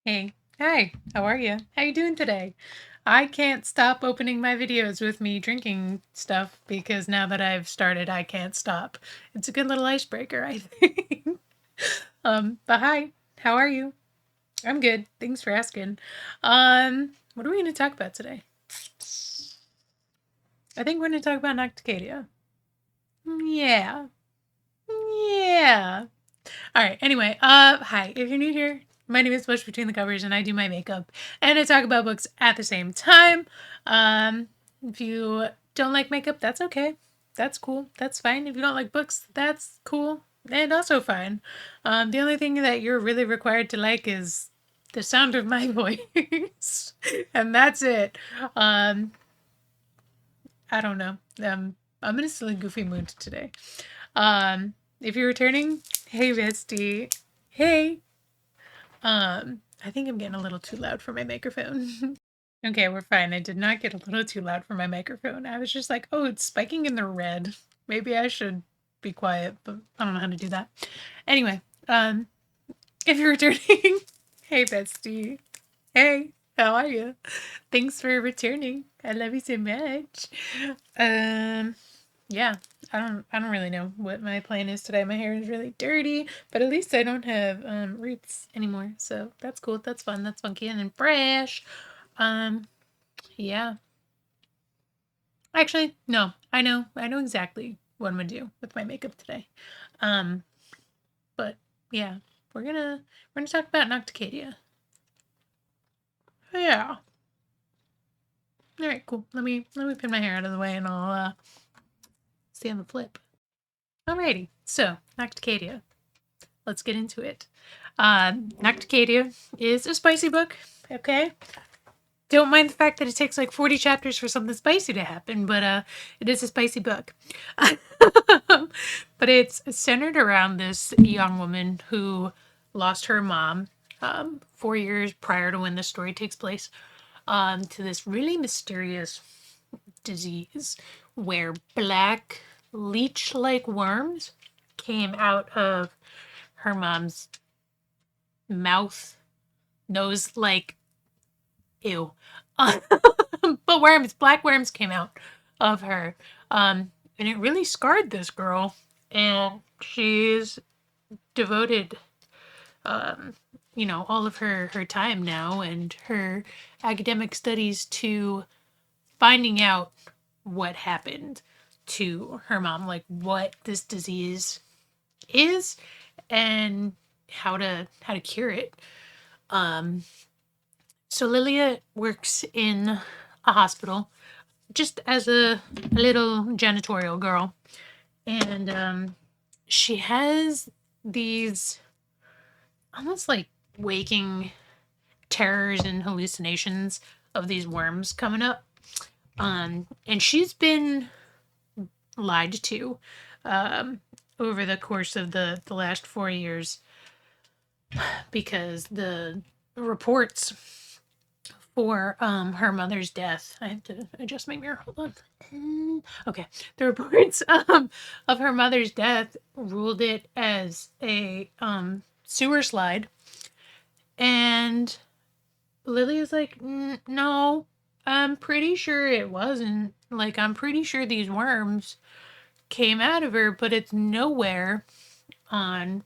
Hey, hi, how are you? How you doing today? I can't stop opening my videos with me drinking stuff because now that I've started, I can't stop. It's a good little icebreaker, I think. But hi, how are you? I'm good. Thanks for asking. What are we going to talk about today? I think we're going to talk about Nocticadia. Yeah. Yeah. All right. Anyway, hi. If you're new here, my name is Bush Between the Covers, and I do my makeup and I talk about books at the same time. If you don't like makeup, that's okay. That's cool. That's fine. If you don't like books, that's cool and also fine. The only thing that you're really required to like is the sound of my voice, and that's it. Um, I don't know. I'm in a silly, goofy mood today. If you're returning, hey, bestie. Hey. I think I'm getting a little too loud for my microphone. Okay, we're fine. I did not get a little too loud for my microphone. I was just like, oh, it's spiking in the red. Maybe I should be quiet, but I don't know how to do that. Anyway, if you're returning, hey, bestie. Hey, how are you? Thanks for returning. I love you so much. Um, yeah, I don't really know what my plan is today. My hair is really dirty, but at least I don't have roots anymore. So that's cool. That's fun. That's funky and then fresh. Um, yeah. Actually, no. I know exactly what I'm gonna do with my makeup today. Um, but yeah, we're gonna talk about Nocticadia. Yeah. All right, cool. Let me pin my hair out of the way and I'll stay on the flip. Alrighty. So Nocticadia. Let's get into it. Nocticadia is a spicy book, okay? Don't mind the fact that it takes like 40 chapters for something spicy to happen, but it is a spicy book. But it's centered around this young woman who lost her mom 4 years prior to when the story takes place to this really mysterious disease where black leech-like worms came out of her mom's mouth, nose, like, ew. But black worms came out of her. And it really scarred this girl. And she's devoted, um, all of her time now and her academic studies to finding out what happened to her mom, like what this disease is and how to cure it. Um, So Lilia works in a hospital just as a little janitorial girl. And she has these almost like waking terrors and hallucinations of these worms coming up. And she's been lied to um, over the course of the last 4 years because the reports for her mother's death. I have to adjust my mirror. Hold on. Okay. The reports of her mother's death ruled it as a sewer slide. And Lily is like, no, I'm pretty sure it wasn't. Like, I'm pretty sure these worms came out of her, but it's nowhere on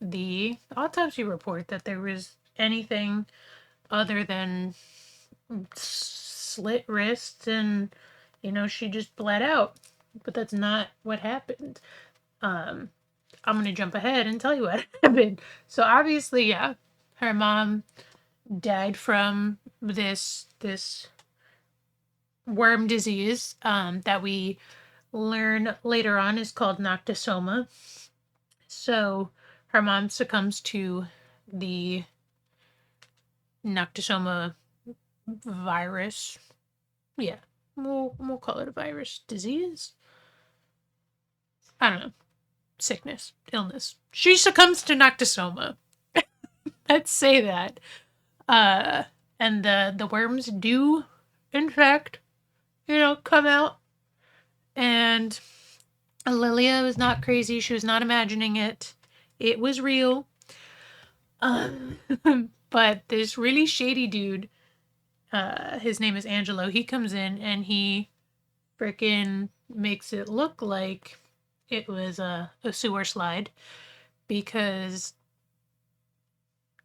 the autopsy report that there was anything other than slit wrists and she just bled out, but that's not what happened. I'm gonna jump ahead and tell you what happened. So obviously, yeah, her mom died from this worm disease that we learn later on is called noctosoma. So her mom succumbs to the noctosoma virus. Yeah, we'll call it a virus disease. I don't know, sickness, illness. She succumbs to noctosoma. Let's say that. Uh, and the worms do, in fact, come out. And Lilia was not crazy. She was not imagining it. It was real. Um, But this really shady dude, his name is Angelo, he comes in and he frickin' makes it look like it was a sewer slide because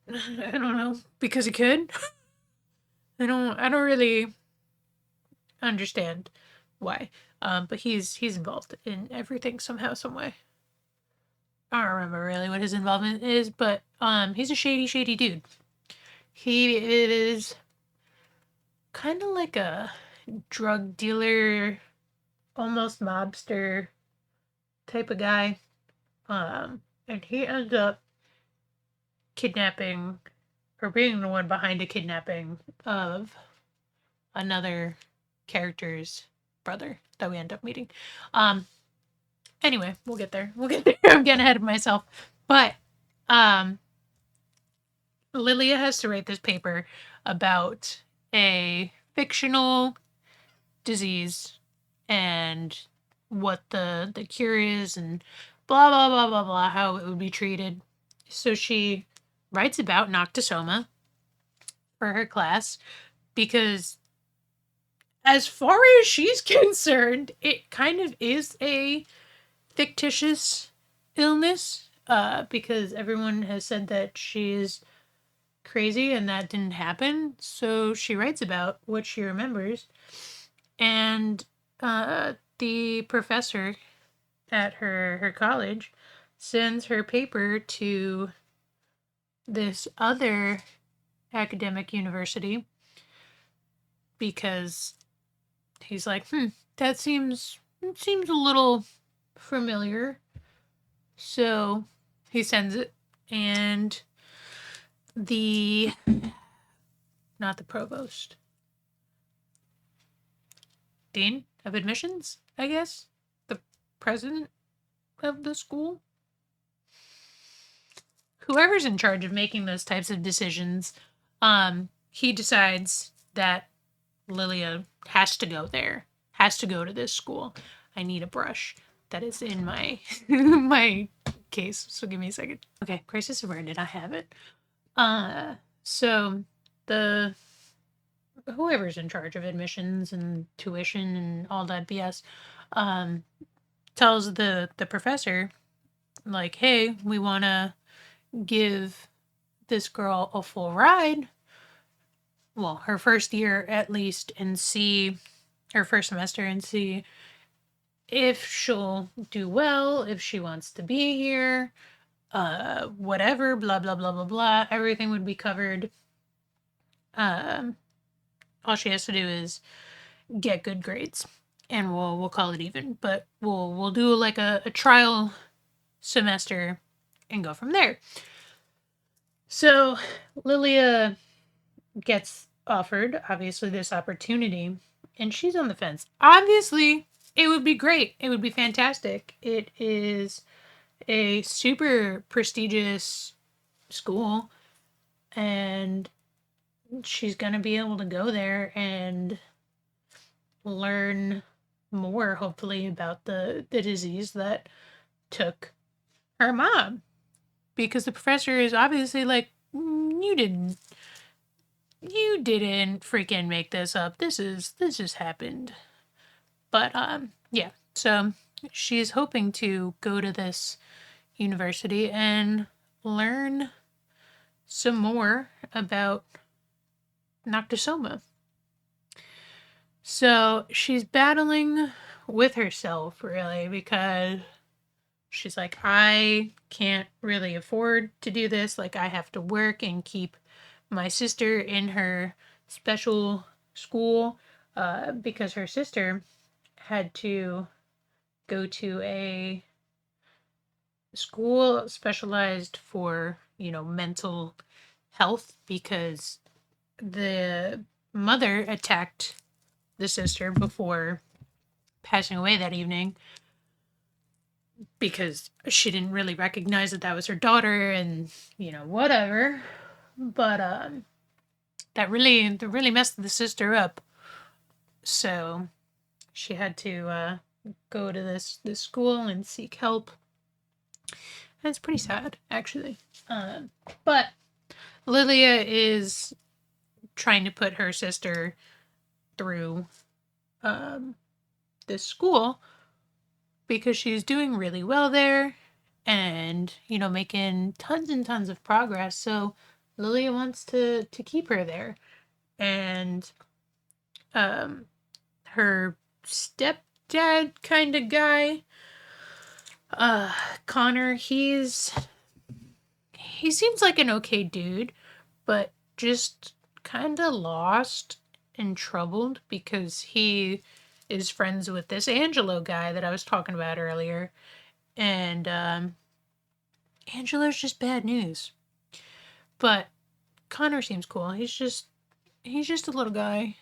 I don't know, because he could. I don't really understand why. But he's involved in everything somehow, some way. I don't remember really what his involvement is, but he's a shady dude. He is kind of like a drug dealer, almost mobster type of guy. And he ends up kidnapping or being the one behind a kidnapping of another character's brother that we end up meeting. Anyway, we'll get there. I'm getting ahead of myself. But Lilia has to write this paper about a fictional disease and what the cure is and blah blah blah blah blah, how it would be treated. So she writes about Noctisoma for her class because as far as she's concerned, it kind of is a fictitious illness, because everyone has said that she's crazy and that didn't happen. So she writes about what she remembers, and the professor at her college sends her paper to this other academic university because he's like, that seems a little familiar. So he sends it, and not the provost, dean of admissions, I guess, the president of the school, whoever's in charge of making those types of decisions, he decides that Lilia has to go there, has to go to this school. I need a brush. That is in my my case. So give me a second. Okay, crisis averted. I have it. So the whoever's in charge of admissions and tuition and all that BS, tells the professor, like, hey, we want to give this girl a full ride. Well, her first year at least, and see her first semester and see if she'll do well, if she wants to be here, whatever, blah, blah, blah, blah, blah. Everything would be covered. All she has to do is get good grades, and we'll call it even. But we'll do like a trial semester and go from there. So Lilia gets offered, obviously, this opportunity, and she's on the fence. Obviously, it would be great. It would be fantastic. It is a super prestigious school, and she's going to be able to go there and learn more, hopefully, about the disease that took her mom. Because the professor is obviously like, you didn't freaking make this up. This just happened. But yeah. So she's hoping to go to this university and learn some more about Noctisoma. So she's battling with herself, really, because she's like, I can't really afford to do this. Like, I have to work and keep my sister in her special school, because her sister had to go to a school specialized for, mental health because the mother attacked the sister before passing away that evening because she didn't really recognize that was her daughter and, whatever. But that really messed the sister up. So she had to go to this school and seek help. And it's pretty sad, actually. But Lilia is trying to put her sister through this school because she's doing really well there and, making tons and tons of progress. So Lilia wants to keep her there. And her stepdad kind of guy, Connor, he seems like an okay dude, but just kind of lost and troubled because he is friends with this Angelo guy that I was talking about earlier. And Angelo's just bad news. But Connor seems cool. He's just a little guy.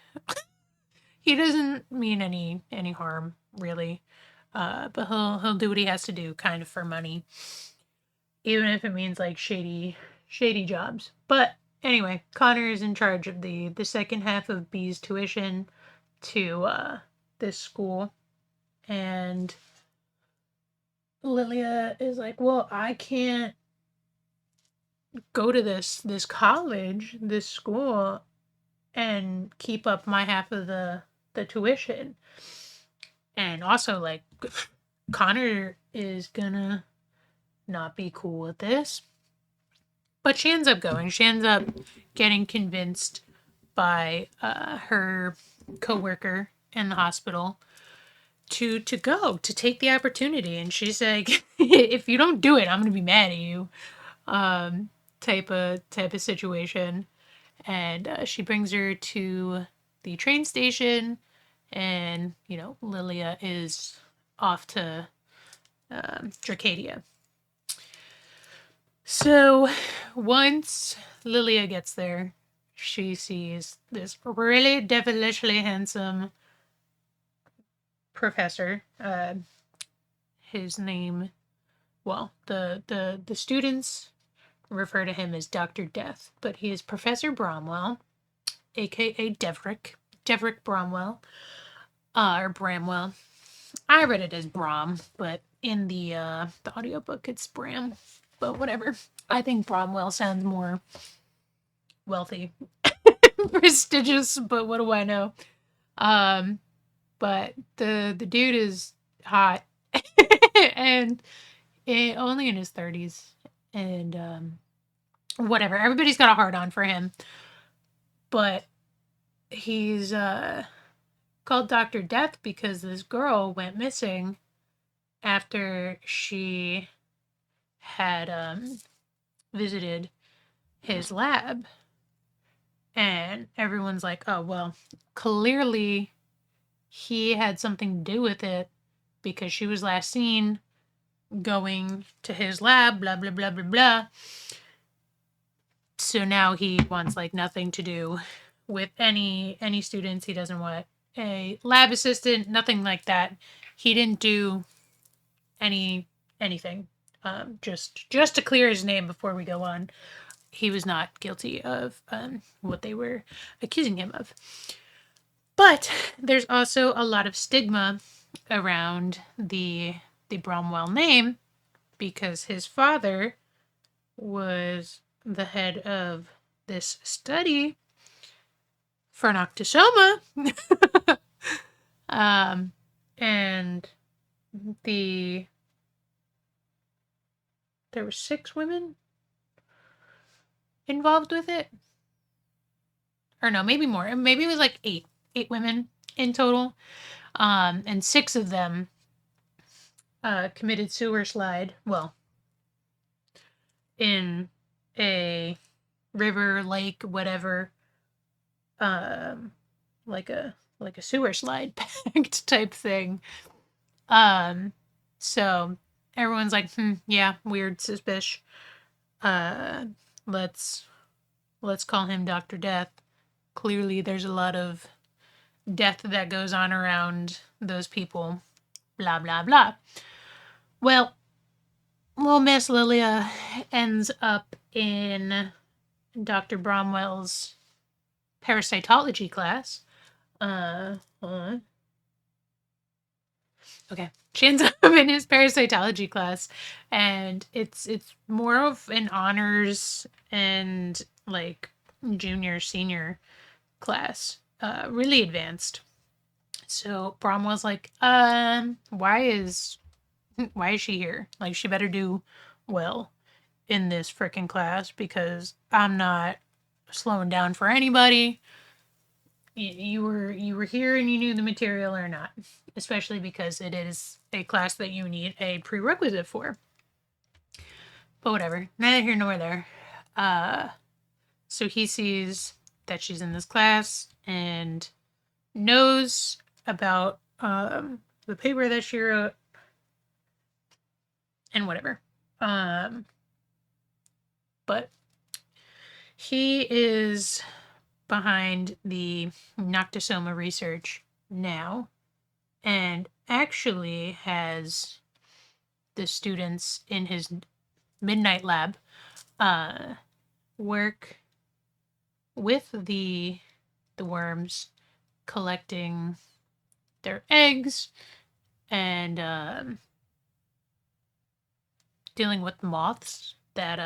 He doesn't mean any harm, really. But he'll do what he has to do, kind of for money, even if it means like shady jobs. But anyway, Connor is in charge of the second half of B's tuition to this school, and Lilia is like, well, I can't go to this college, this school, and keep up my half of the tuition. And also, like, Connor is gonna not be cool with this. But she ends up going. She ends up getting convinced by her coworker in the hospital to go, to take the opportunity. And she's like, if you don't do it, I'm gonna be mad at you. Type of situation. And she brings her to the train station, and Lilia is off to Dracadia. So once Lilia gets there, she sees this really devilishly handsome professor. His name, well, the students refer to him as Dr. Death, but he is Professor Bromwell, aka Deverick Bromwell, or Bramwell. I read it as Brom, but in the audiobook it's Bram. But whatever. I think Bromwell sounds more wealthy, prestigious, but what do I know? But the dude is hot and only in his 30s, and whatever. Everybody's got a hard on for him, but he's called Dr. Death because this girl went missing after she had visited his lab. And everyone's like, oh, well, clearly he had something to do with it because she was last seen going to his lab, blah, blah, blah, blah, blah. So now he wants like nothing to do with any students. He doesn't want a lab assistant, nothing like that. He didn't do anything. Just to clear his name before we go on, he was not guilty of what they were accusing him of. But there's also a lot of stigma around the Bromwell name because his father was the head of this study for Noctisoma. And there were 6 women involved with it. Or no, maybe more. Maybe it was like 8 women in total. And 6 of them committed suicide. Well, in a river, lake, whatever, like a sewer slide pact type thing. So everyone's like, yeah, weird, suspicious. Let's call him Dr. Death. Clearly there's a lot of death that goes on around those people. Blah, blah, blah. Well, little Miss Lilia ends up in Dr. Bromwell's parasitology class. Okay. She ends up in his parasitology class, and it's more of an honors and like junior, senior class, really advanced. So Bromwell's like, why is she here? Like, she better do well in this freaking class because I'm not slowing down for anybody. You were here and you knew the material or not, especially because it is a class that you need a prerequisite for. But whatever, neither here nor there. So he sees that she's in this class and knows about the paper that she wrote and whatever. But he is behind the Noctisoma research now and actually has the students in his midnight lab work with the worms, collecting their eggs and dealing with moths that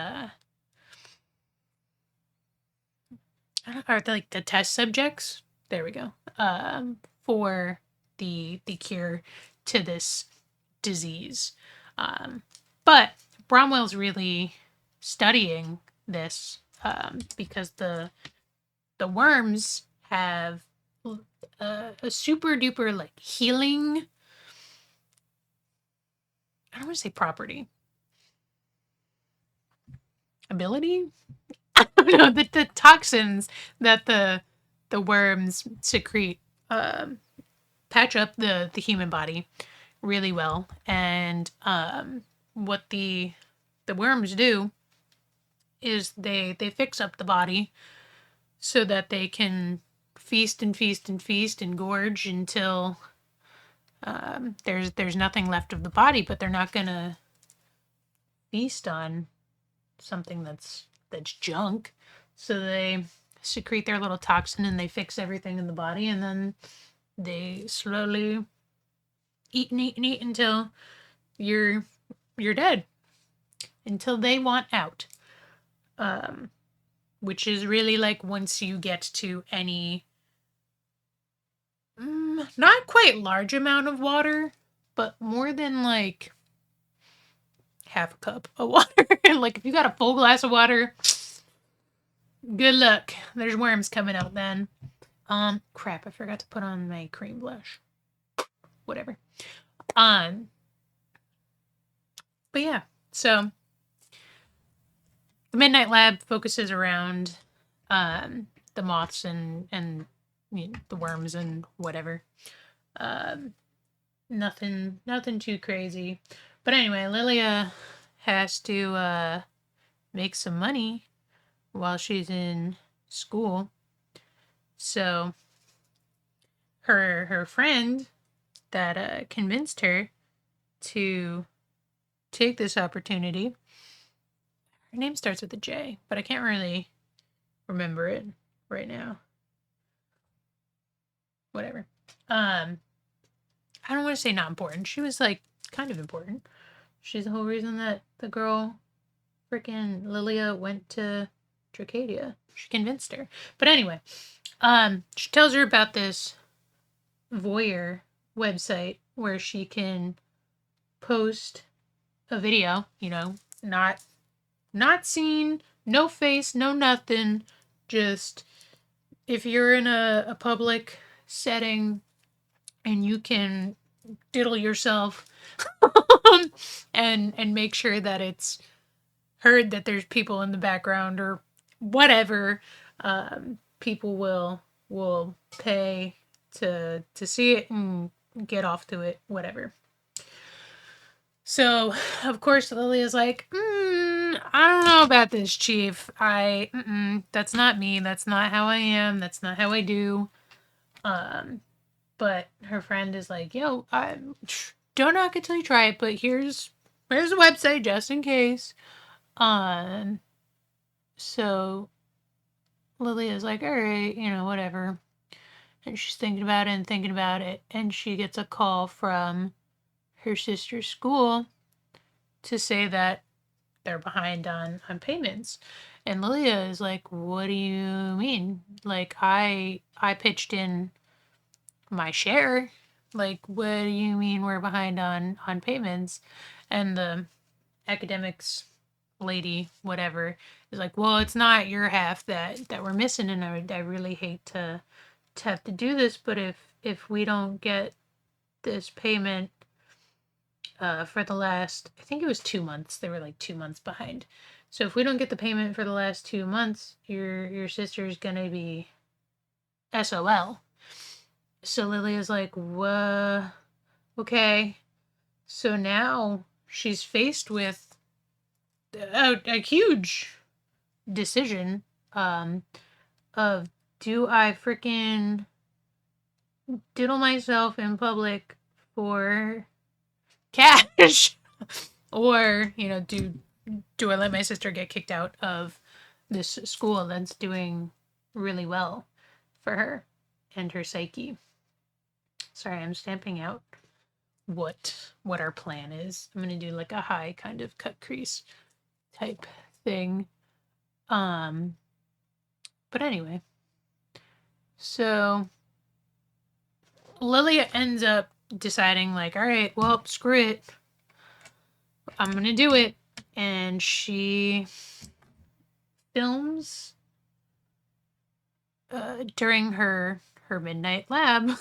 are like the test subjects. There we go. For the cure to this disease. But Bromwell's really studying this because the worms have a super duper like healing. I don't want to say property. Ability? I don't know. The toxins that the worms secrete patch up the human body really well. And what the worms do is they fix up the body so that they can feast and feast and feast and gorge until there's nothing left of the body, but they're not gonna feast on something that's junk. So they secrete their little toxin and they fix everything in the body, and then they slowly eat and eat and eat until you're dead, until they want out. Which is really like once you get to any not quite large amount of water, but more than like half a cup of water. Like if you got a full glass of water, good luck. There's worms coming out then. Crap, I forgot to put on my cream blush. Whatever. But yeah, so the Midnight Lab focuses around the moths and you know, the worms and whatever. Nothing too crazy. But anyway, Lilia has to make some money while she's in school. So her friend that convinced her to take this opportunity. Her name starts with a J, but I can't really remember it right now. Whatever. I don't want to say not important. She was like kind of important. She's the whole reason that the girl freaking Lilia went to Nocticadia. She convinced her. But anyway, she tells her about this voyeur website where she can post a video, you know, not seen, no face, no nothing, just if you're in a public setting and you can diddle yourself and make sure that it's heard that there's people in the background or whatever, people will pay to see it and get off to it, whatever. So, of course, Lilia's like, I don't know about this, Chief. That's not me. That's not how I am. That's not how I do. But her friend is like, yo, don't knock it till you try it, but here's a website just in case. So Lilia's like, all right, you know, whatever. And she's thinking about it, and she gets a call from her sister's school to say that they're behind on payments. And Lilia is like, what do you mean? Like, I pitched in my share. Like, what do you mean we're behind on payments? And the academics lady, whatever, is like, well, it's not your half that we're missing, and I really hate to have to do this, but if we don't get this payment for the last, I think it was 2 months, they were like 2 months behind. So if we don't get the payment for the last 2 months, your sister's gonna be SOL. So Lilia's like, what? Okay. So now she's faced with a huge decision of, do I freaking diddle myself in public for cash or, do I let my sister get kicked out of this school that's doing really well for her and her psyche? Sorry, I'm stamping out what our plan is. I'm going to do like a high kind of cut crease type thing. But anyway, so Lilia ends up deciding like, all right, well, screw it. I'm going to do it. And she films during her midnight lab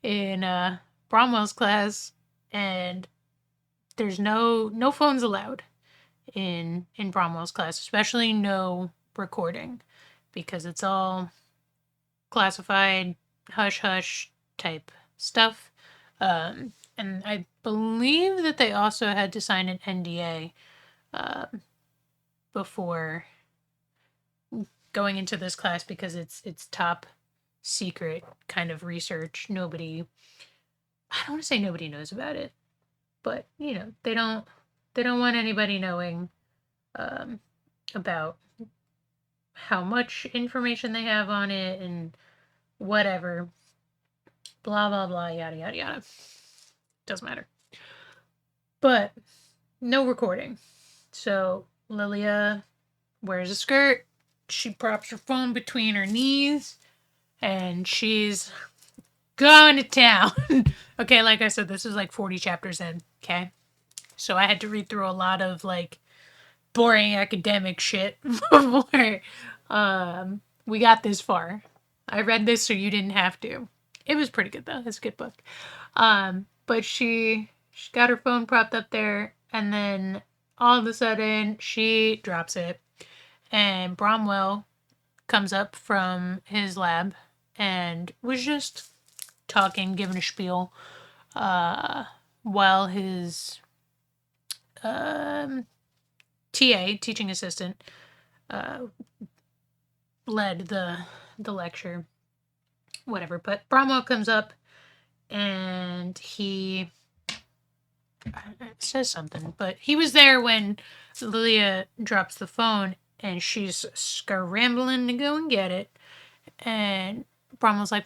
in Bromwell's class, and there's no phones allowed in Bromwell's class, especially no recording, because it's all classified, hush hush type stuff. And I believe that they also had to sign an NDA before going into this class, because it's top secret kind of research. I don't want to say nobody knows about it, but they don't want anybody knowing about how much information they have on it and whatever, blah blah blah, yada yada yada. Doesn't matter. But no recording. So Lilia wears a skirt, she props her phone between her knees, and she's going to town. Okay, like I said, this is like 40 chapters in, okay? So I had to read through a lot of like boring academic shit before we got this far. I read this so you didn't have to. It was pretty good though. It's a good book. But she got her phone propped up there, and then all of a sudden she drops it, and Bromwell comes up from his lab and was just talking, giving a spiel, while his TA, teaching assistant, led the lecture, whatever. But Bromwell comes up and he says something, but he was there when Lilia drops the phone, and she's scrambling to go and get it. And Bromwell's like,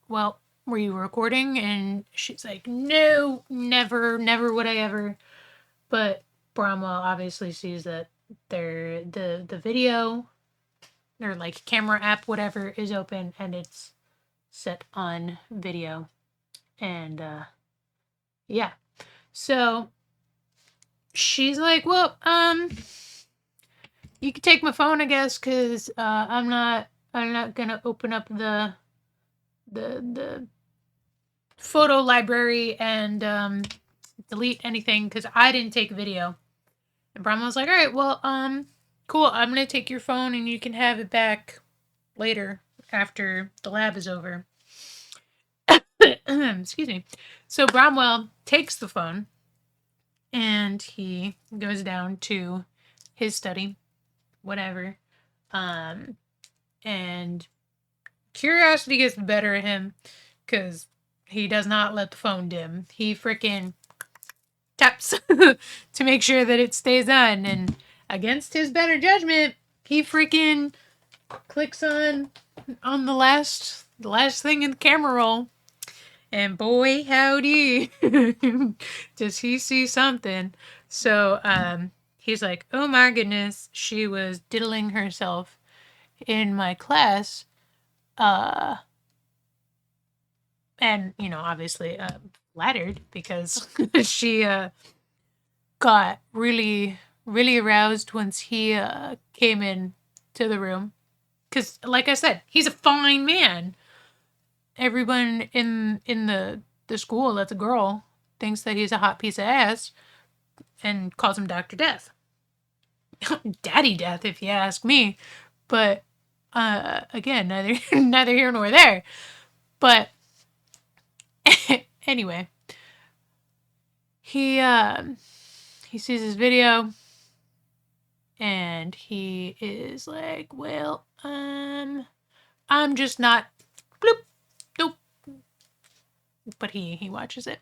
well, were you recording? And she's like, no, never would I ever. But Bromwell obviously sees that the video or like camera app, whatever, is open, and it's set on video. And yeah. So she's like, well, you can take my phone, I guess, because I'm not gonna open up the photo library and delete anything because I didn't take a video. And Bromwell's like, all right, well, cool. I'm gonna take your phone and you can have it back later after the lab is over. Excuse me. So Bromwell takes the phone and he goes down to his study, whatever. And curiosity gets the better of him because he does not let the phone dim. He freaking taps to make sure that it stays on, and against his better judgment, he freaking clicks on the last thing in the camera roll, and boy howdy does he see something. So he's like, oh my goodness, she was diddling herself in my class. And, obviously flattered because she got really, really aroused once he came in to the room. Because, like I said, he's a fine man. Everyone in the school that's a girl thinks that he's a hot piece of ass and calls him Dr. Death. Daddy Death, if you ask me. But, again, neither here nor there. But, anyway, he sees his video and he is like, well, I'm just not, bloop, nope. But he watches it.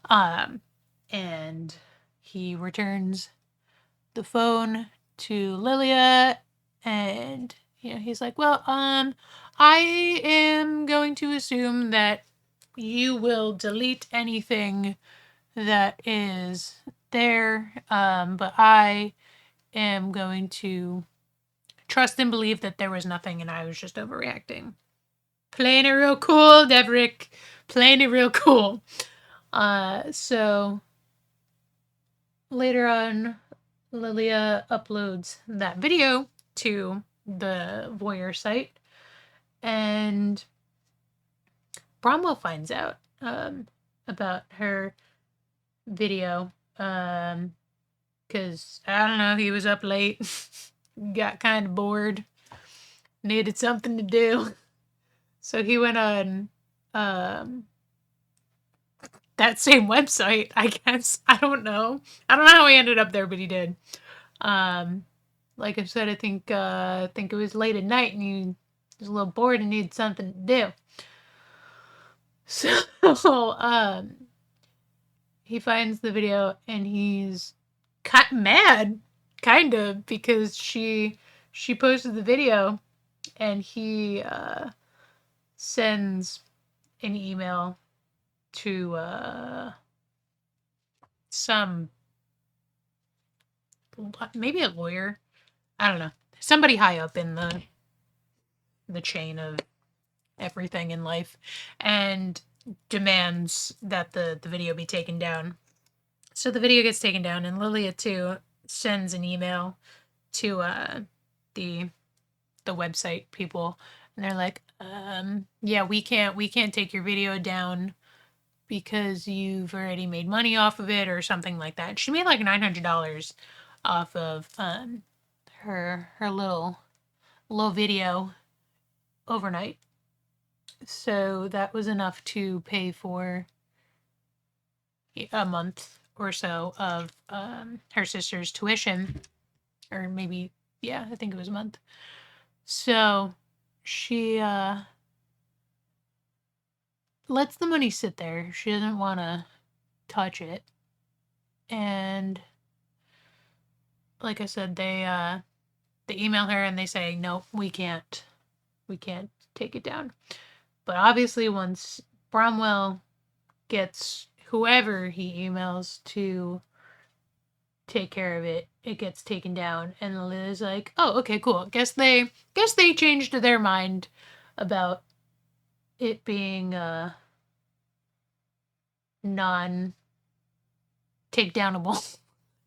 And he returns the phone to Lilia, and he's like, well, I am going to assume that you will delete anything that is there, but I am going to trust and believe that there was nothing and I was just overreacting. Playing it real cool, Deverick. Playing it real cool. So later on, Lilia uploads that video to the voyeur site, and Bromwell finds out about her video because, I don't know, he was up late, got kind of bored, needed something to do. So he went on that same website, I guess. I don't know how he ended up there, but he did. Like I said, I think it was late at night and he was a little bored and needed something to do. So he finds the video and he's mad, kind of, because she posted the video and he sends an email to some, maybe a lawyer, I don't know, somebody high up in the chain of everything in life, and demands that the video be taken down. So the video gets taken down, and Lilia too sends an email to the website people, and they're like, yeah, we can't take your video down because you've already made money off of it or something like that. She made like $900 off of her little video overnight. So that was enough to pay for a month or so of her sister's tuition, or maybe, yeah, I think it was a month. So she lets the money sit there. She doesn't want to touch it. And like I said, they email her and they say, nope, we can't take it down. But obviously once Bromwell gets whoever he emails to take care of it, it gets taken down. And Liz like, oh, okay, cool. Guess they changed their mind about it being non takedownable.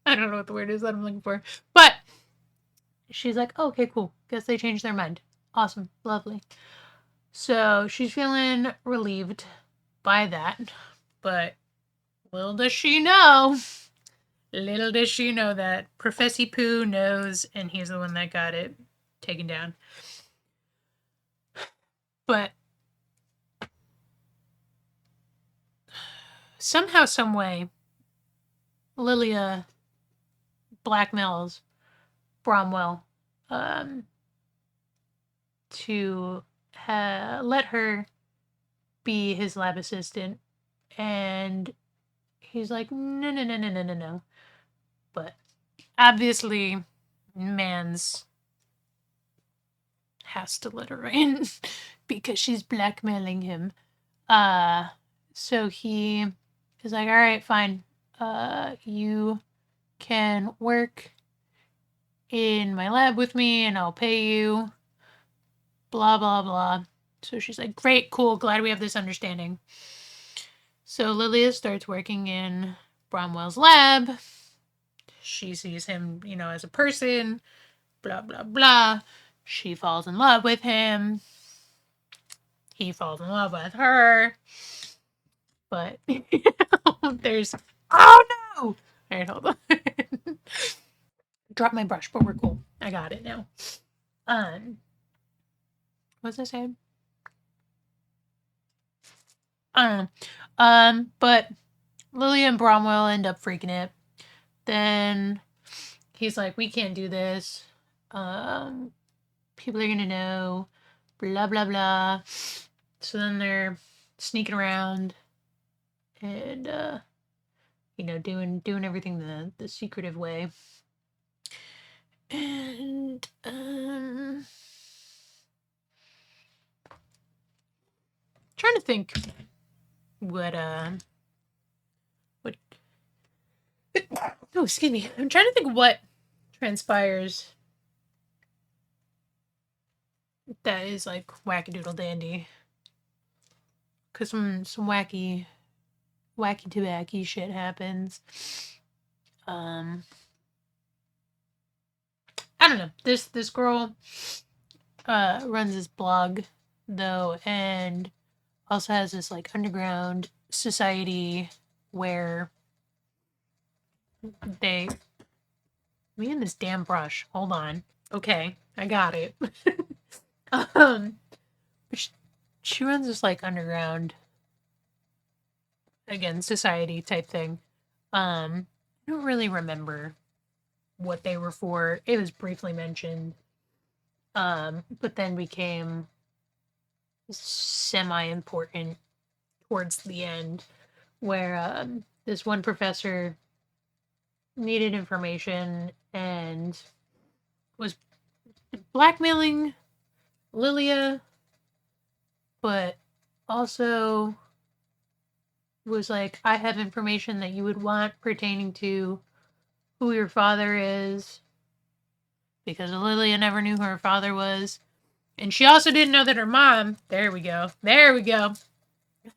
I don't know what the word is that I'm looking for. But she's like, oh, okay, cool. Guess they changed their mind. Awesome. Lovely. So she's feeling relieved by that. But little does she know that Professor Pooh knows, and he's the one that got it taken down. But somehow, someway, Lilia blackmails Bromwell to let her be his lab assistant, and he's like, no. But obviously, Mans has to let her in because she's blackmailing him. So he is like, all right, fine. You can work in my lab with me and I'll pay you. Blah, blah, blah. So she's like, great, cool, glad we have this understanding. So Lilia starts working in Bromwell's lab. She sees him, as a person, blah, blah, blah. She falls in love with him. He falls in love with her. But there's. Oh no! All right, hold on. Drop my brush, but we're cool. I got it now. What's I saying? I don't know. But Lily and Bromwell end up freaking it. Then he's like, we can't do this. People are gonna know. Blah blah blah. So then they're sneaking around and doing everything the secretive way. And trying to think what oh, excuse me. I'm trying to think what transpires that is like wackadoodle dandy. Cause some wacky tabacky shit happens. I don't know. This girl runs this blog though, and also has this like underground society where they me and this damn brush. Hold on. Okay, I got it. um, she runs this like underground again society type thing. I don't really remember what they were for. It was briefly mentioned. But then became semi important towards the end, where this one professor needed information and was blackmailing Lilia, but also was like, I have information that you would want pertaining to who your father is, because Lilia never knew who her father was. And she also didn't know that her mom, there we go,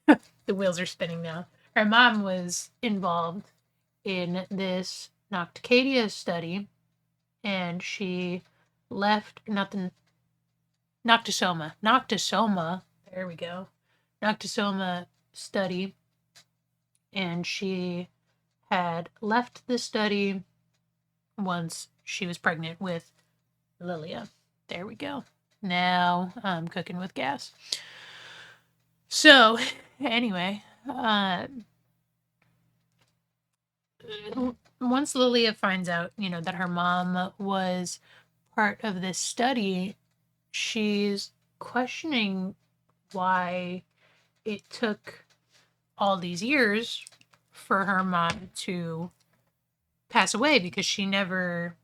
the wheels are spinning now. Her mom was involved in this Nocticadia study, and she left Noctisoma, there we go, Noctisoma study, and she had left the study once she was pregnant with Lilia. There we go. Now I'm cooking with gas. So, anyway, once Lilia finds out, that her mom was part of this study, she's questioning why it took all these years for her mom to pass away, because she never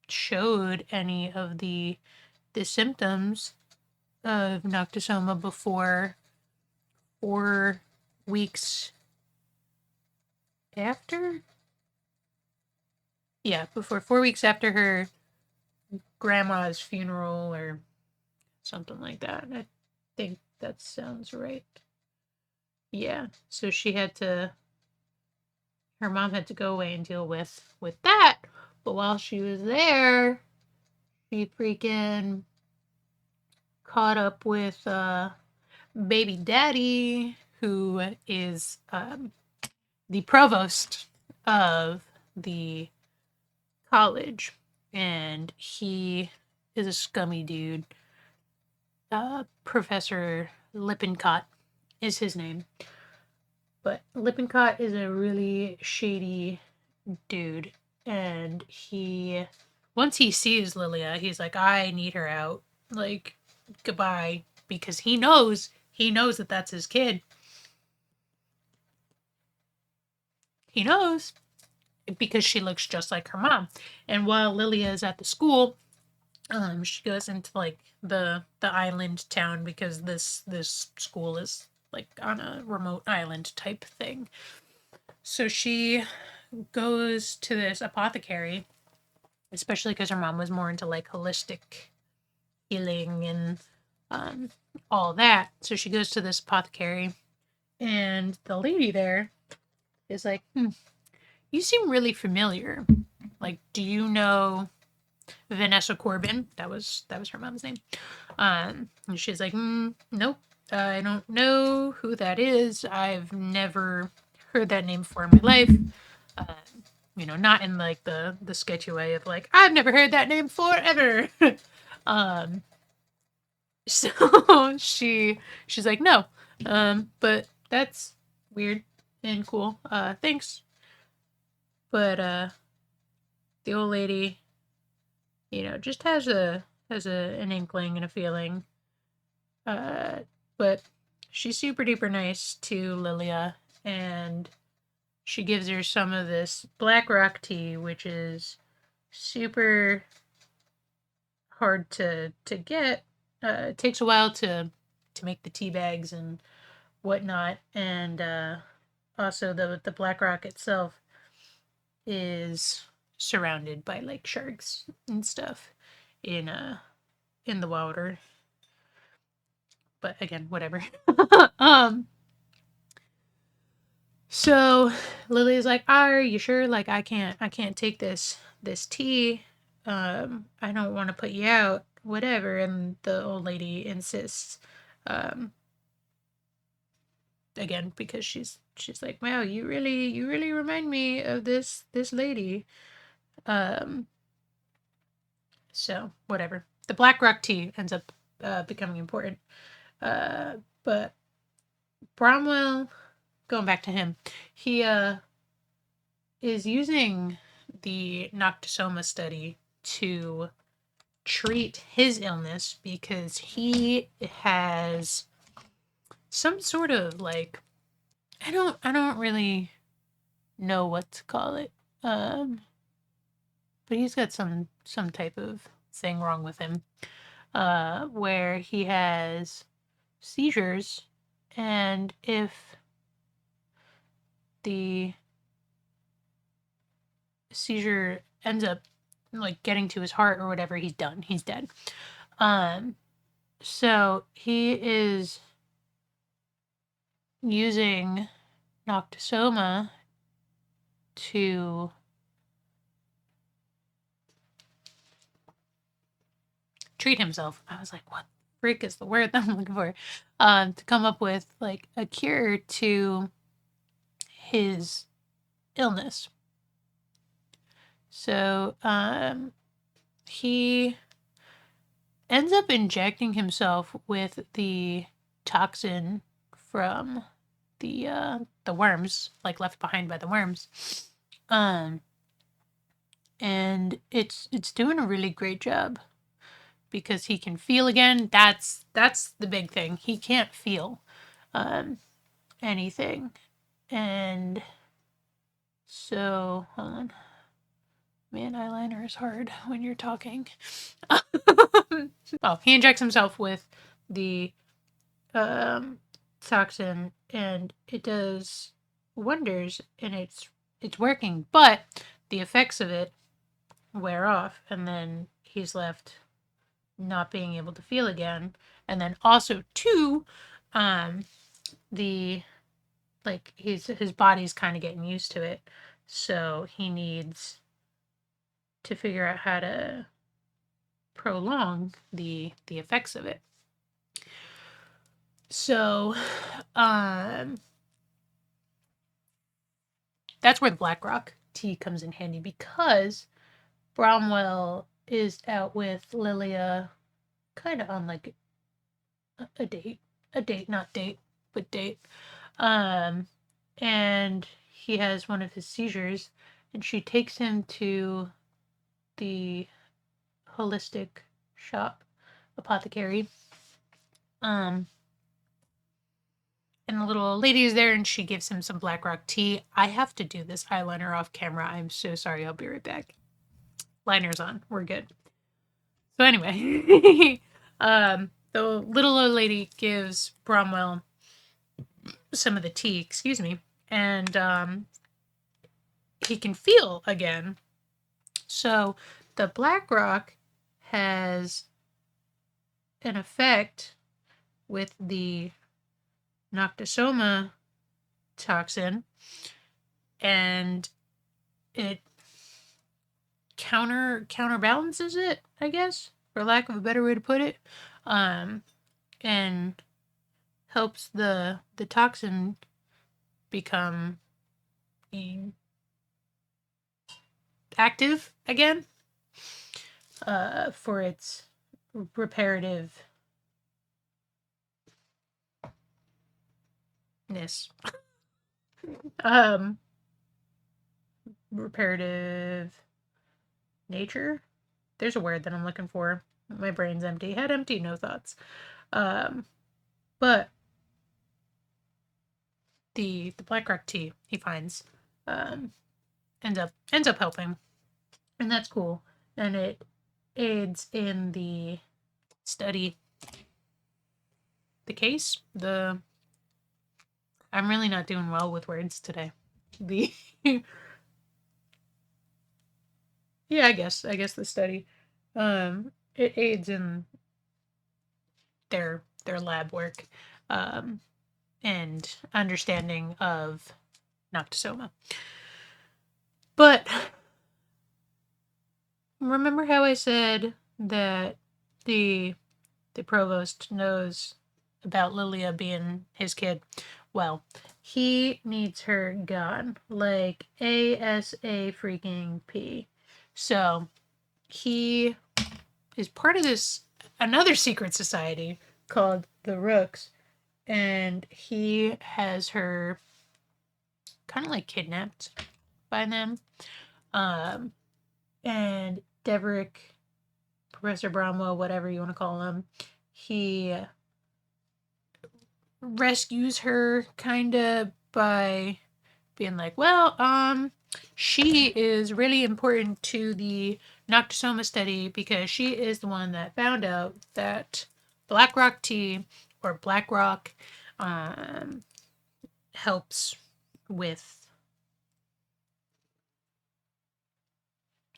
showed any of the symptoms of Noctisoma before 4 weeks after? Yeah, before 4 weeks after her grandma's funeral or something like that. I think that sounds right. Yeah, so her mom had to go away and deal with that. But while she was there, she freaking caught up with baby daddy, who is the provost of the college, and he is a scummy dude. Professor Lippincott is his name, but Lippincott is a really shady dude, and once he sees Lilia, he's like, I need her out, like, goodbye, because he knows that that's his kid. He knows because she looks just like her mom. And while Lilia is at the school, she goes into like the island town, because this school is like on a remote island type thing. So she goes to this apothecary especially because her mom was more into like holistic healing and all that. So she goes to this apothecary, and the lady there is like, you seem really familiar. Like, do you know Vanessa Corbin? That was her mom's name. And she's like, nope, I don't know who that is. I've never heard that name before in my life. Not in like the sketchy way of like, I've never heard that name forever. So she's like, no, but that's weird and cool. Thanks. But the old lady, just has an inkling and a feeling. But she's super duper nice to Lilia, and she gives her some of this black rock tea, which is super hard to get. It takes a while to make the tea bags and whatnot, and also the black rock itself is surrounded by like sharks and stuff in the water. But again, whatever. um so Lily's like, are you sure? Like, I can't take this tea. I don't want to put you out, whatever. And the old lady insists, again, because she's like, wow, you really remind me of this lady. So whatever. The black rock tea ends up becoming important. But Bromwell, going back to him, he is using the Noctisoma study to treat his illness because he has some sort of like, I don't really know what to call it. But he's got some type of thing wrong with him, where he has seizures, and if the seizure ends up like getting to his heart or whatever, he's done. He's dead. So he is using Noctisoma to treat himself. I was like, what freak is the word that I'm looking for? To come up with like a cure to his illness. So he ends up injecting himself with the toxin from the worms, like left behind by the worms. And it's doing a really great job because he can feel again. That's the big thing. He can't feel anything. And so, hold on. Man, eyeliner is hard when you're talking. Oh, he injects himself with the toxin, and it does wonders, and it's working. But the effects of it wear off, and then he's left not being able to feel again. And then also too, the like his body's kind of getting used to it, so he needs to figure out how to prolong the effects of it. So that's where the BlackRock tea comes in handy, because Bromwell is out with Lilia kind of on like a date, not date, but date. And he has one of his seizures, and she takes him to the holistic shop apothecary. And the little lady is there, and she gives him some BlackRock tea. I have to do this eyeliner off camera. I'm so sorry. I'll be right back. Liner's on. We're good. So anyway, the little old lady gives Bromwell some of the tea, excuse me, and he can feel again. So the black rock has an effect with the Noctisoma toxin, and it counterbalances it, I guess, for lack of a better way to put it, and helps the toxin become active again, for its reparativeness. Reparative nature. There's a word that I'm looking for. My brain's empty. Head empty, no thoughts. But the black rock tea he finds ends up helping, and that's cool. And it aids in the case. I'm really not doing well with words today. Yeah, I guess the study. It aids in their lab work, and understanding of Noctisoma. But remember how I said that the provost knows about Lilia being his kid? Well, he needs her gone, like ASA freaking P. So he is part of another secret society called the Rooks, and he has her kind of like kidnapped by them. And Deverick, Professor Bromwell, whatever you want to call him, he rescues her kind of by being like, well, she is really important to the Noctisoma study because she is the one that found out that black rock tea or black rock helps with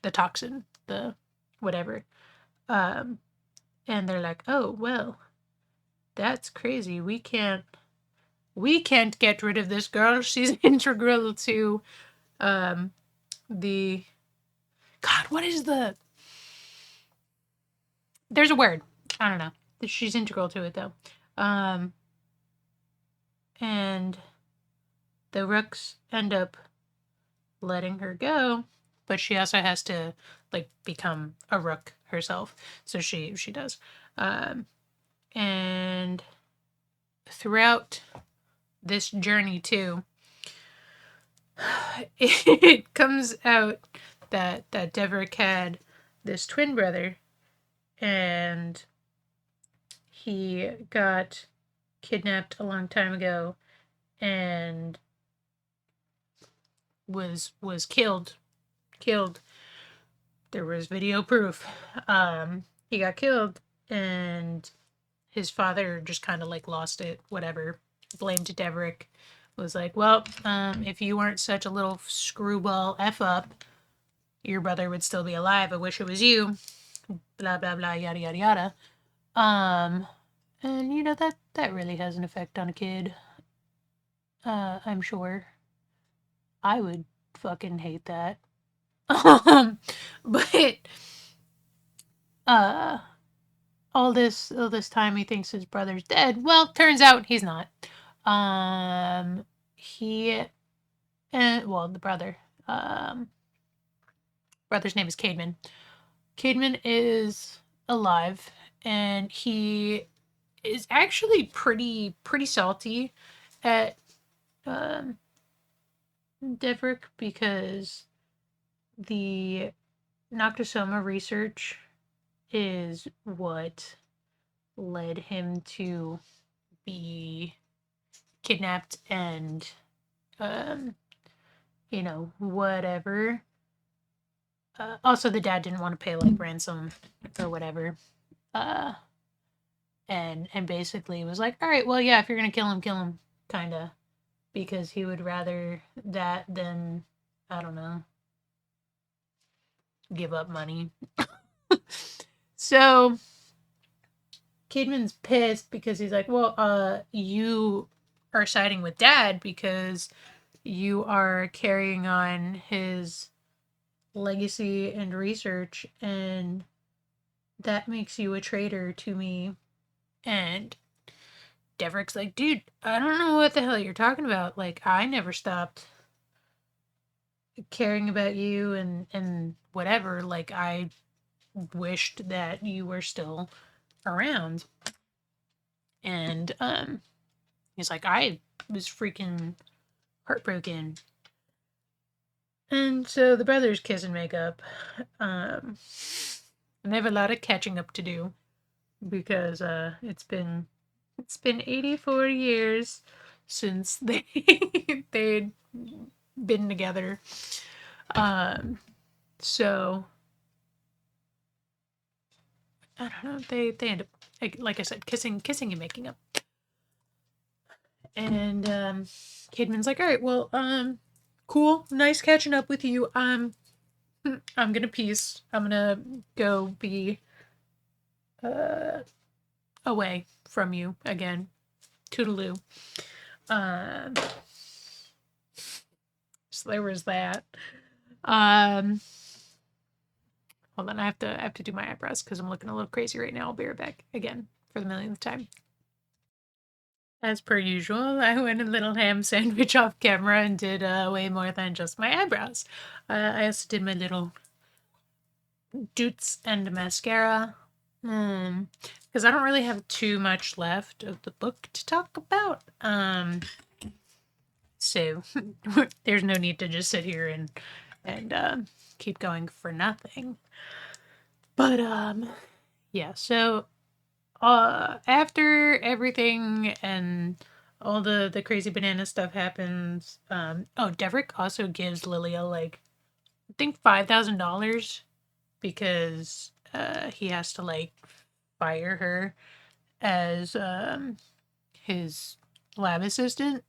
the toxin, the whatever. And they're like, oh, well, that's crazy. We can't get rid of this girl. She's integral to the God, what is there's a word. I don't know. She's integral to it though. And the Rooks end up letting her go, but she also has to like become a Rook herself. So she does. And throughout this journey too, it comes out that Deverick had this twin brother, and he got kidnapped a long time ago and was killed. There was video proof. He got killed, and his father just kind of like lost it, whatever. Blamed Deverick. Was like, well, if you weren't such a little screwball F up, your brother would still be alive. I wish it was you. Blah, blah, blah, yada, yada, yada. And you know, that really has an effect on a kid. I'm sure. I would fucking hate that. But all this time he thinks his brother's dead. Well, turns out he's not. The brother. Brother's name is Caedmon. Caedmon is alive, and he is actually pretty salty at Deverick because the Noctisoma research is what led him to be kidnapped and whatever. Also, the dad didn't want to pay like ransom or whatever, and basically was like, all right, well, yeah, if you're gonna kill him, kind of, because he would rather that than, I don't know, give up money. So Kidman's pissed because he's like, well, you are siding with Dad because you are carrying on his legacy and research, and that makes you a traitor to me. And Deverick's like, dude, I don't know what the hell you're talking about. Like, I never stopped caring about you and whatever. Like, I wished that you were still around. And he's like, I was freaking heartbroken. And so the brothers kiss and make up. And they have a lot of catching up to do because it's been 84 years since they'd been together. So I don't know. They end up, like I said, kissing and making up. And Kidman's like, all right, well, cool, nice catching up with you. I'm gonna peace. I'm gonna go be away from you again. Toodaloo. So there was that. Hold on, I have to do my eyebrows because I'm looking a little crazy right now. I'll be right back again for the millionth time. As per usual, I went a little ham sandwich off camera and did way more than just my eyebrows. I also did my little doots and mascara. Because I don't really have too much left of the book to talk about. So there's no need to just sit here and keep going for nothing. But yeah, so after everything and all the crazy banana stuff happens, Deverick also gives Lilia like I think $5,000 because he has to like fire her as his lab assistant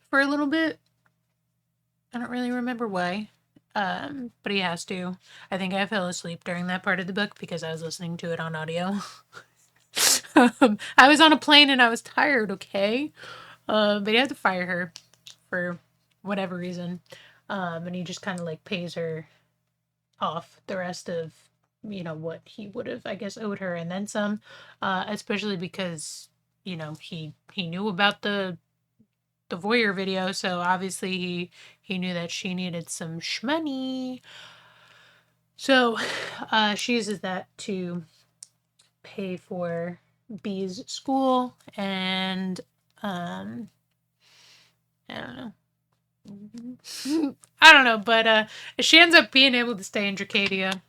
for a little bit. I don't really remember why. But he has to. I think I fell asleep during that part of the book because I was listening to it on audio. I was on a plane and I was tired, okay? But he had to fire her for whatever reason. And he just kind of like pays her off the rest of, what he would have, I guess, owed her and then some. Especially because, he knew about the voyeur video, so obviously he knew that she needed some shmoney. So she uses that to pay for B's school, and I don't know. I don't know, but she ends up being able to stay in Nocticadia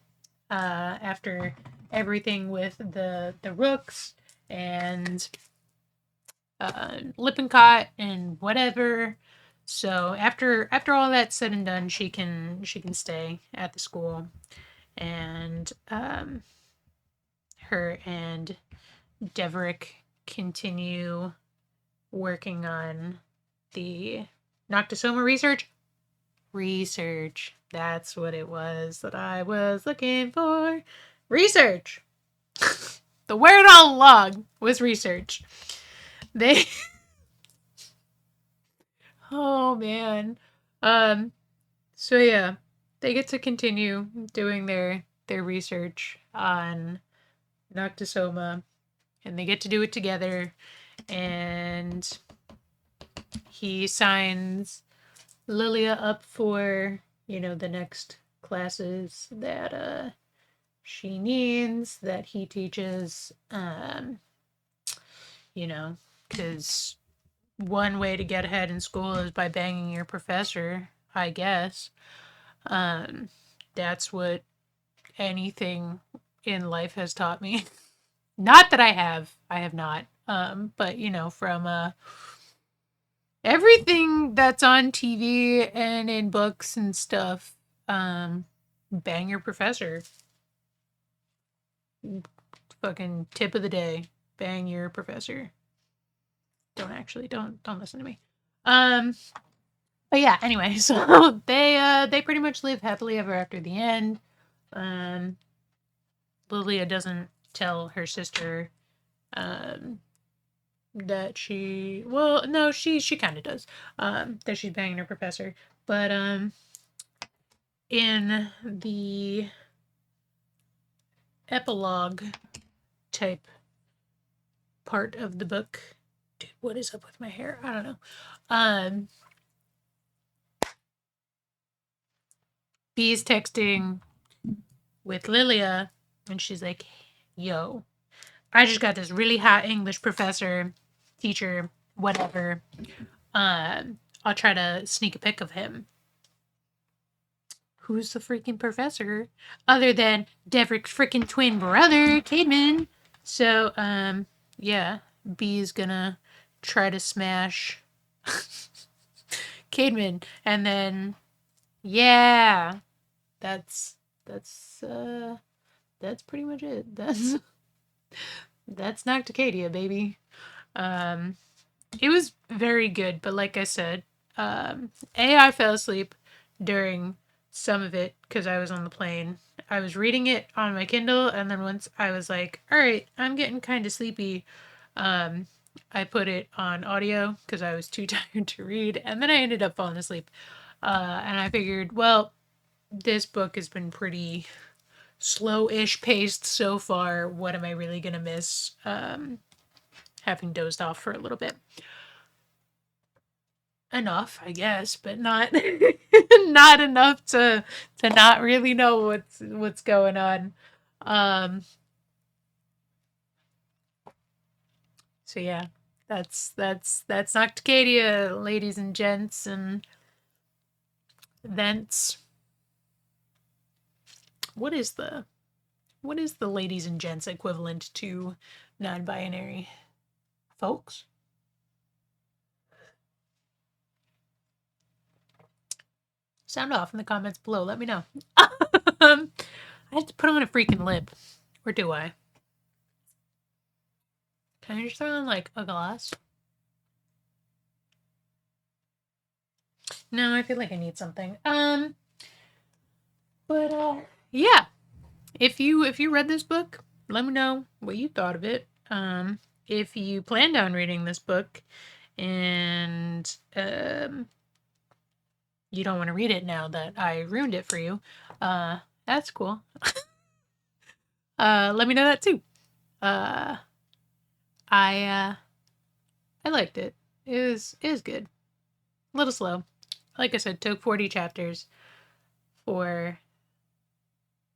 after everything with the rooks and Lippincott and whatever. So after all that's said and done, she can stay at the school, and her and Deverick continue working on the Noctisoma research. That's what it was that I was looking for. Research. The word all along was research. They Oh man. So yeah, they get to continue doing their research on Noctisoma, and they get to do it together, and he signs Lilia up for, the next classes that she needs, that he teaches, because one way to get ahead in school is by banging your professor, I guess. That's what anything in life has taught me. Not that I have not. But from everything that's on TV and in books and stuff, bang your professor. Fucking tip of the day. Bang your professor. Don't listen to me. But yeah, anyway, so they pretty much live happily ever after the end. Lilia doesn't tell her sister that she kind of does, that she's banging her professor. But in the epilogue type part of the book, dude, what is up with my hair? I don't know. Bee's texting with Lilia, and she's like, yo, I just got this really hot English professor, teacher, whatever. I'll try to sneak a pic of him. Who's the freaking professor? Other than Devrick's freaking twin brother, Caedmon. So, yeah, Bee's gonna try to smash Caedmon, and then, yeah, that's pretty much it. That's Nocticadia, baby. It was very good, but like I said, I fell asleep during some of it because I was on the plane. I was reading it on my Kindle, and then once I was like, all right, I'm getting kind of sleepy, I put it on audio because I was too tired to read, and then I ended up falling asleep. And I figured, well, this book has been pretty slow-ish paced so far. What am I really gonna miss? Having dozed off for a little bit. Enough, I guess, but not not enough to not really know what's going on. So yeah, that's Nocticadia, ladies and gents, and thence what is the ladies and gents equivalent to non-binary folks? Sound off in the comments below. Let me know. I have to put on a freaking lip. Or do I? Can I just throw on like a glass? No, I feel like I need something. But yeah. If you read this book, let me know what you thought of it. If you planned on reading this book and you don't want to read it now that I ruined it for you, that's cool. Let me know that too. I liked it. It was good. A little slow. Like I said, took 40 chapters for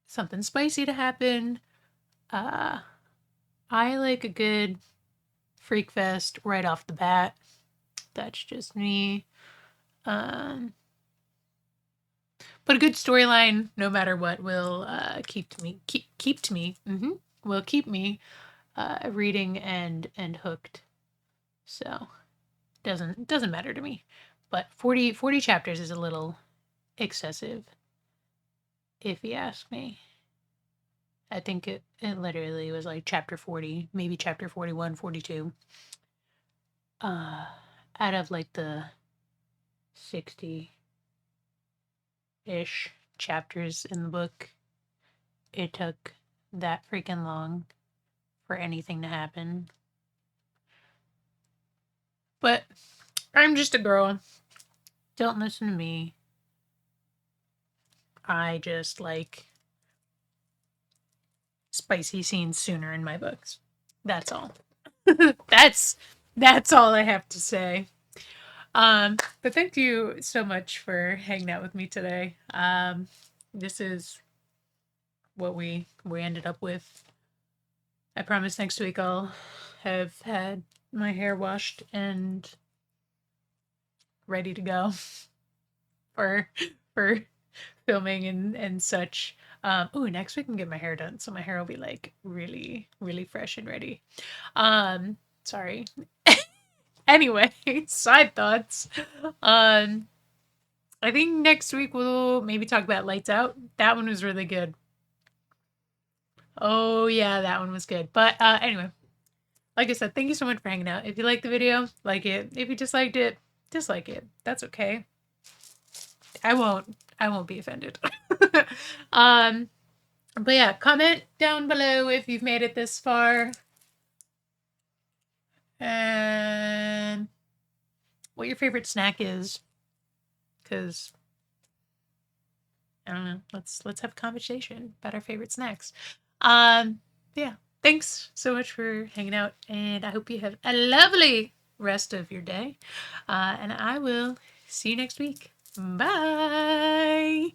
something spicy to happen. I like a good freak fest right off the bat. That's just me. But a good storyline, no matter what, will keep me will keep me reading and hooked. So doesn't matter to me. But 40 chapters is a little excessive, if you ask me. I think it literally was like chapter 40, maybe chapter 41, 42. Out of like the 60-ish chapters in the book, it took that freaking long for anything to happen. But I'm just a girl. Don't listen to me. I just like spicy scenes sooner in my books. That's all. that's all I have to say. But thank you so much for hanging out with me today. This is what we ended up with. I promise next week I'll have had my hair washed and ready to go for filming and such. Next week I can get my hair done, so my hair will be like really, really fresh and ready. Sorry. Anyway, side thoughts. I think next week we'll maybe talk about Lights Out. That one was really good. Oh yeah, that one was good. But anyway, like I said, thank you so much for hanging out. If you liked the video, like it. If you disliked it, dislike it. That's okay. I won't be offended. But yeah, comment down below if you've made it this far. And what your favorite snack is. Because I don't know. Let's have a conversation about our favorite snacks. Yeah. Thanks so much for hanging out, and I hope you have a lovely rest of your day. And I will see you next week. Bye.